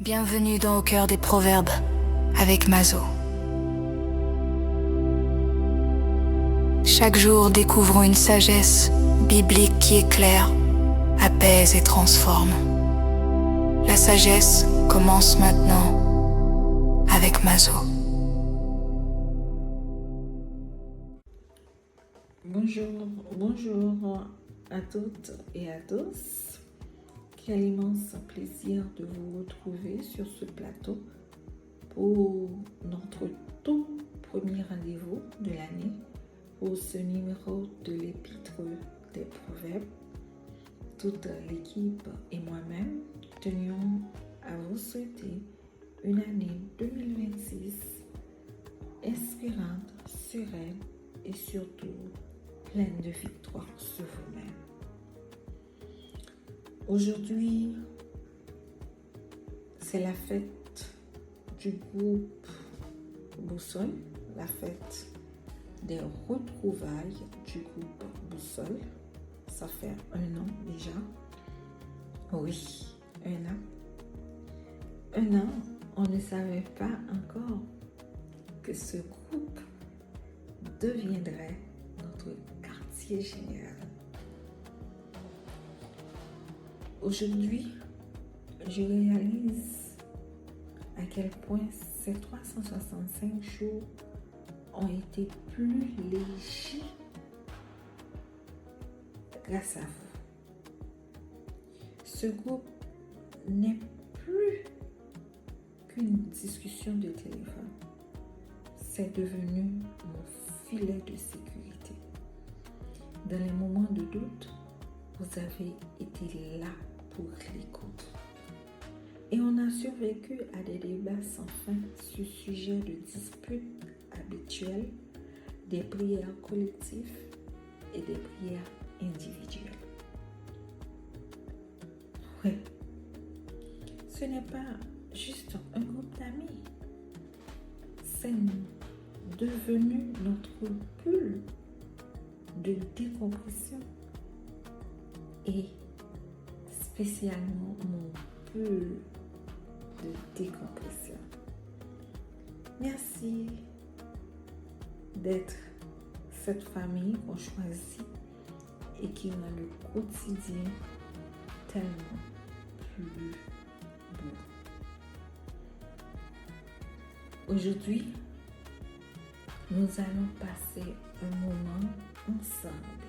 Bienvenue dans Au cœur des proverbes avec Mazo. Chaque jour, découvrons une sagesse biblique qui éclaire, apaise et transforme. La sagesse commence maintenant avec Mazo. Bonjour à toutes et à tous. Quel immense plaisir de vous retrouver sur ce plateau pour notre tout premier rendez-vous de l'année pour ce numéro de l'Épître des Proverbes. Toute l'équipe et moi-même tenions à vous souhaiter une année 2026 inspirante, sereine et surtout pleine de victoires sur vous-même. Aujourd'hui, c'est la fête du groupe Boussole, la fête des retrouvailles du groupe Boussole. Ça fait 1 an déjà. Oui, 1 an. 1 an, on ne savait pas encore que ce groupe deviendrait notre quartier général. Aujourd'hui, je réalise à quel point ces 365 jours ont été plus légers grâce à vous. Ce groupe n'est plus qu'une discussion de téléphone. C'est devenu mon filet de sécurité. Dans les moments de doute, vous avez été là pour l'écoute. Et on a survécu à des débats sans fin sur sujet de disputes habituelles, des prières collectives et des prières individuelles. Oui, ce n'est pas juste un groupe d'amis, c'est devenu notre bulle de décompression et spécialement mon bulle de décompression. Merci d'être cette famille qu'on choisit et qui rend le quotidien tellement plus beau. Aujourd'hui, nous allons passer un moment ensemble.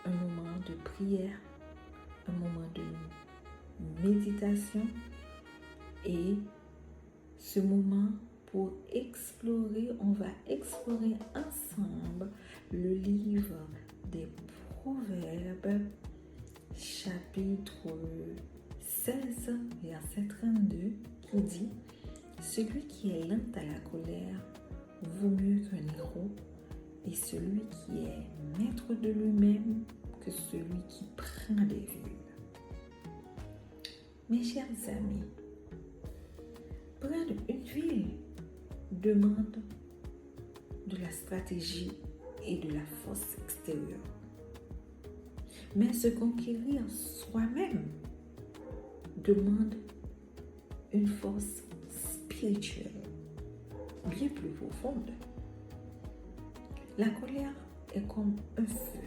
Un moment de prière, un moment de méditation et ce moment pour explorer, on va explorer ensemble le livre des Proverbes, chapitre 16, verset 32, qui dit « Celui qui est lent à la colère vaut mieux qu'un héros, et celui qui est maître de lui-même que celui qui prend des villes. » Mes chers amis, prendre une ville demande de la stratégie et de la force extérieure. Mais se conquérir soi-même demande une force spirituelle bien plus profonde. La colère est comme un feu,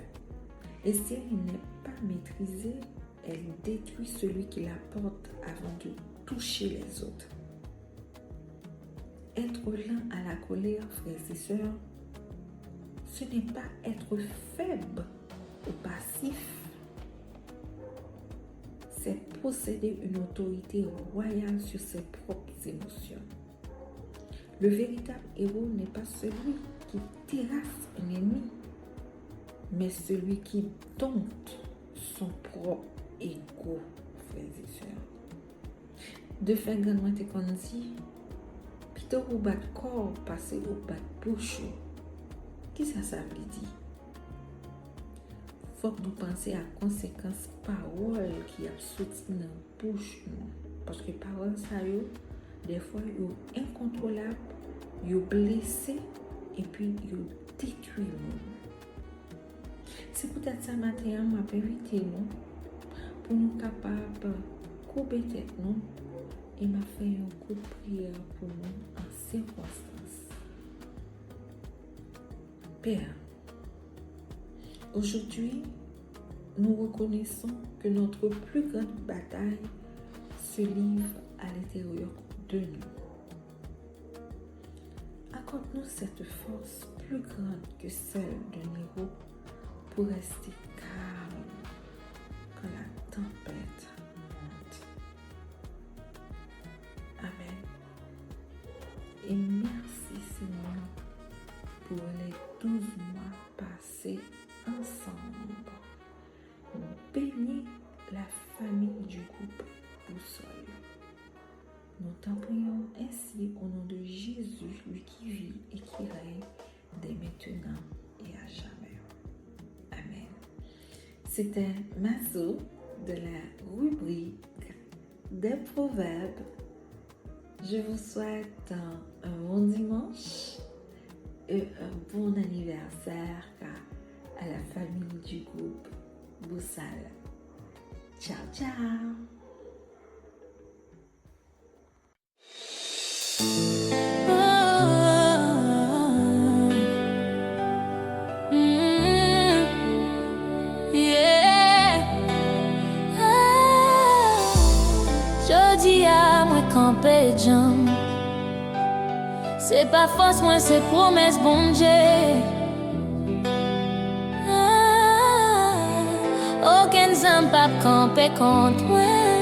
et si elle n'est pas maîtrisée, elle détruit celui qui la porte avant de toucher les autres. Être lent à la colère, frères et sœurs, ce n'est pas être faible ou passif, c'est posséder une autorité royale sur ses propres émotions. Le véritable héros n'est pas celui qui terrasse un ennemi, mais celui qui dompte son propre ego, frères et sœurs. De faire grandement te qu'on dit, plutôt au bas de corps, passer au bas de bouche. Qui ça veut dire? Faut que nous pensions à conséquences paroles qui a sorti dans la bouche. Parce que paroles, ça y est, des fois, ils sont incontrôlables, ils sont blessés et puis ils détruisent. C'est peut-être ça matin, m'a invité nous pour nous capables couper tête nous et m'a fait un coup de prière pour nous en circonstance. Père, aujourd'hui, nous reconnaissons que notre plus grande bataille se livre à l'intérieur de nous. Accorde-nous cette force plus grande que celle d'un héros pour rester calme quand la tempête monte. Amen. Et merci Seigneur pour les 12 mois passés ensemble. Bénis la famille du groupe Boussole. Nous t'en prions ainsi au nom de Jésus, lui qui vit et qui règne dès maintenant et à jamais. Amen. C'était Mazo de la rubrique des proverbes. Je vous souhaite un bon dimanche et un bon anniversaire à la famille du groupe Boussole. Ciao, ciao! Jodi a moi campé jam. C'est pas force moi c'est promesse bon Dieu. Aucun zam pas campé contre moi.